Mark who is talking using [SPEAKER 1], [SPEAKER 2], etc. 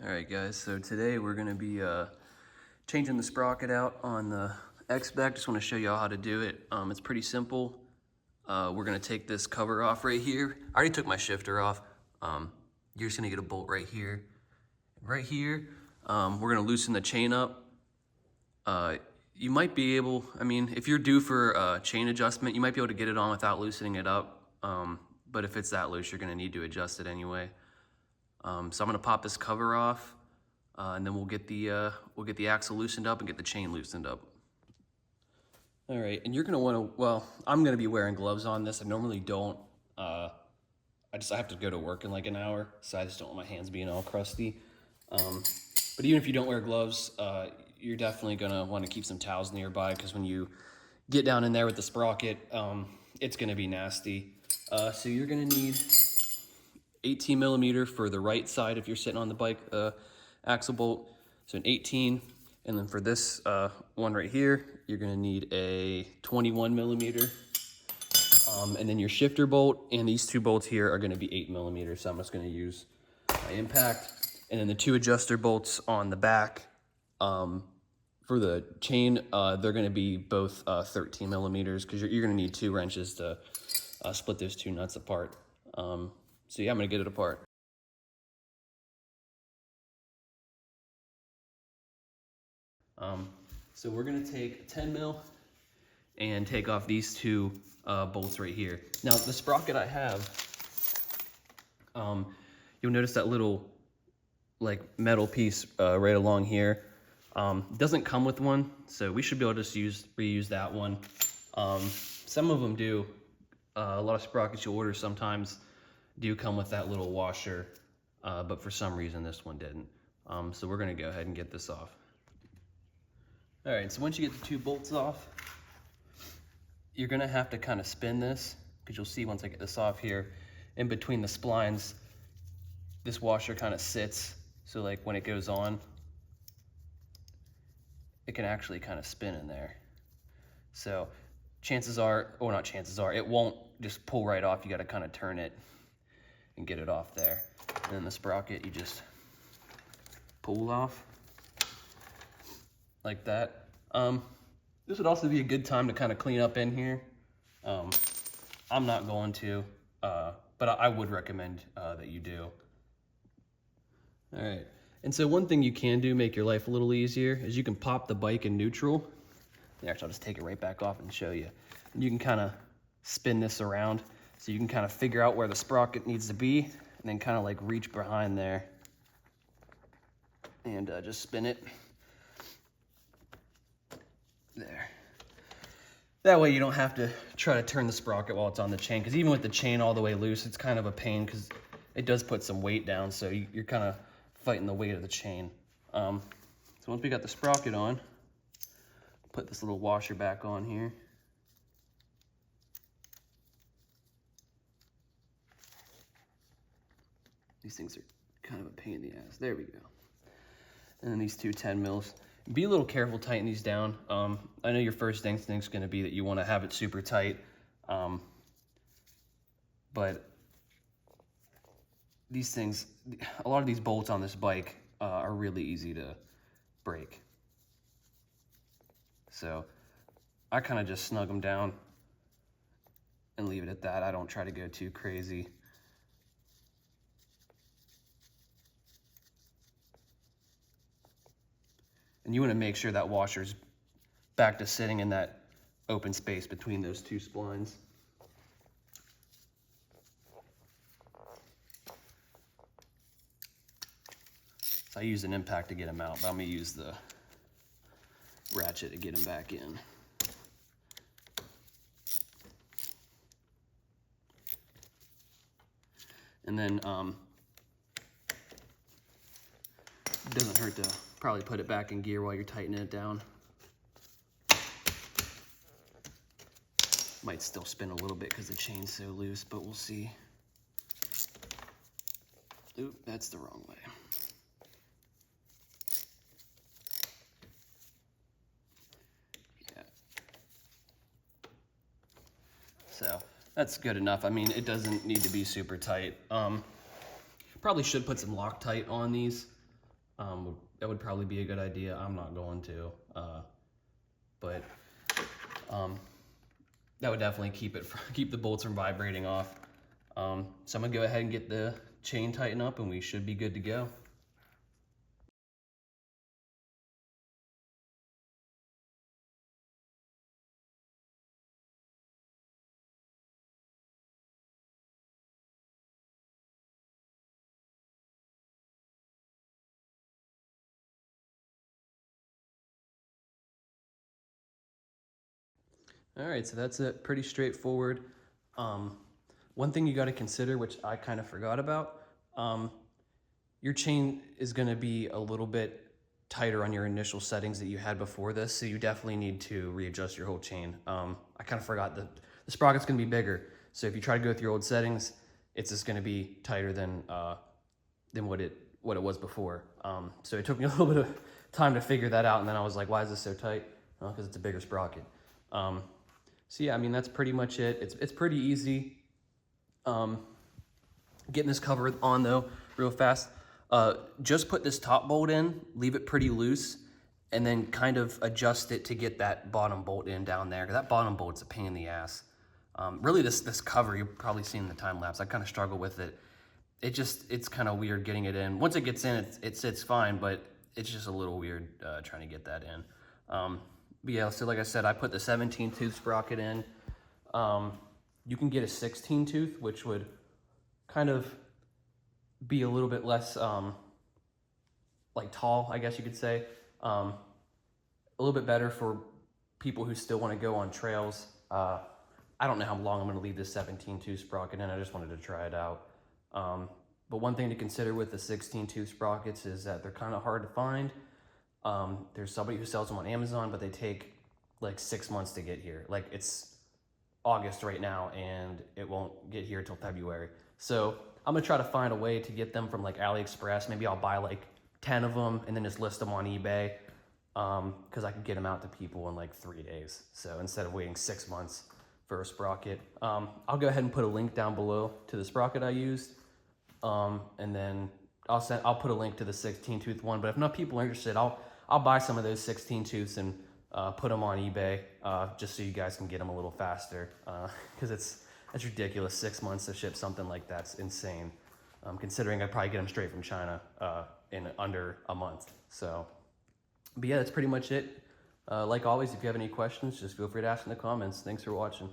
[SPEAKER 1] Alright guys, so today we're going to be changing the sprocket out on the Xpect. Just want to show you all how to do it. It's pretty simple. We're going to take this cover off right here. I already took my shifter off. You're just going to get a bolt right here. Right here, we're going to loosen the chain up. You might be able, if you're due for a chain adjustment, you might be able to get it on without loosening it up. But if it's that loose, you're going to need to adjust it anyway. So I'm gonna pop this cover off, and then we'll get the axle loosened up and get the chain loosened up. All right, and you're gonna wanna, well, I'm gonna be wearing gloves on this. I normally don't. I have to go to work in like an hour, so I just don't want my hands being all crusty. But even if you don't wear gloves, you're definitely gonna wanna keep some towels nearby, because when you get down in there with the sprocket, it's gonna be nasty. So you're gonna need 18 millimeter for the right side if you're sitting on the bike axle bolt, so an 18, and then for this one right here, you're gonna need a 21 millimeter, and then your shifter bolt and these two bolts here are gonna be 8 millimeter, so I'm just gonna use my impact, and then the two adjuster bolts on the back for the chain, they're gonna be both 13 millimeters, because you're gonna need 2 wrenches to split those two nuts apart. So yeah, I'm gonna get it apart. So we're gonna take 10 mil and take off these two bolts right here. Now the sprocket I have, you'll notice that little like metal piece right along here. Doesn't come with one, so we should be able to just reuse that one. Some of them do. A lot of sprockets you order sometimes do come with that little washer, but for some reason this one didn't. So we're gonna go ahead and get this off. All right, so once you get the two bolts off, you're gonna have to kind of spin this, because you'll see once I get this off here, in between the splines, this washer kind of sits, so like when it goes on, it can actually kind of spin in there. So chances are, or not chances are, it won't just pull right off. You gotta kind of turn it and get it off there. And then the sprocket, you just pull off like that. This would also be a good time to kind of clean up in here. I'm not going to, but I would recommend that you do. All right, and so one thing you can do, make your life a little easier, is you can pop the bike in neutral. Actually, I'll just take it right back off and show you. And you can kind of spin this around, so you can kind of figure out where the sprocket needs to be, and then kind of like reach behind there and just spin it. There. That way you don't have to try to turn the sprocket while it's on the chain, because even with the chain all the way loose, it's kind of a pain, because it does put some weight down, so you're kind of fighting the weight of the chain. So once we got the sprocket on, put this little washer back on here. These things are kind of a pain in the ass. There we go. And then these two 10 mils. Be a little careful tightening these down. I know your first instinct's gonna be that you wanna have it super tight, but these things, a lot of these bolts on this bike are really easy to break. So I kind of just snug them down and leave it at that. I don't try to go too crazy. And you want to make sure that washer's back to sitting in that open space between those two splines. So I use an impact to get them out, but I'm going to use the ratchet to get them back in. And then it doesn't hurt to probably put it back in gear while you're tightening it down. Might still spin a little bit because the chain's so loose, but we'll see. Oop, that's the wrong way. Yeah. So that's good enough. I mean, it doesn't need to be super tight. Probably should put some Loctite on these. That would probably be a good idea. I'm not going to, but that would definitely keep the bolts from vibrating off. So I'm gonna go ahead and get the chain tightened up and we should be good to go. All right, so that's it, pretty straightforward. One thing you gotta consider, which I kind of forgot about, your chain is gonna be a little bit tighter on your initial settings that you had before this, so you definitely need to readjust your whole chain. I kind of forgot that the sprocket's gonna be bigger, so if you try to go with your old settings, it's just gonna be tighter than what it was before. So it took me a little bit of time to figure that out, and then I was like, why is this so tight? Well, because it's a bigger sprocket. So yeah, I mean, that's pretty much it. It's pretty easy. Getting this cover on though, real fast. Just put this top bolt in, leave it pretty loose, and then kind of adjust it to get that bottom bolt in down there. Cause that bottom bolt's a pain in the ass. Really this cover, you've probably seen in the time lapse. I kind of struggle with it. It's kind of weird getting it in. Once it gets in, it sits fine, but it's just a little weird trying to get that in. But yeah, so like I said, I put the 17 tooth sprocket in. You can get a 16 tooth, which would kind of be a little bit less like tall, I guess you could say. A little bit better for people who still want to go on trails. I don't know how long I'm going to leave this 17 tooth sprocket in. I just wanted to try it out. But one thing to consider with the 16 tooth sprockets is that they're kind of hard to find. There's somebody who sells them on Amazon, but they take like 6 months to get here. Like it's August right now and it won't get here till February. So I'm gonna try to find a way to get them from like AliExpress. Maybe I'll buy like 10 of them and then just list them on eBay. Cause I could get them out to people in like 3 days. So instead of waiting 6 months for a sprocket, I'll go ahead and put a link down below to the sprocket I used. And then I'll put a link to the 16 tooth one, but if not people are interested, I'll buy some of those 16 tooths and put them on eBay just so you guys can get them a little faster because it's ridiculous. 6 months to ship something like that's insane. Considering I probably get them straight from China in under a month. So, but yeah, that's pretty much it. Like always, if you have any questions, just feel free to ask in the comments. Thanks for watching.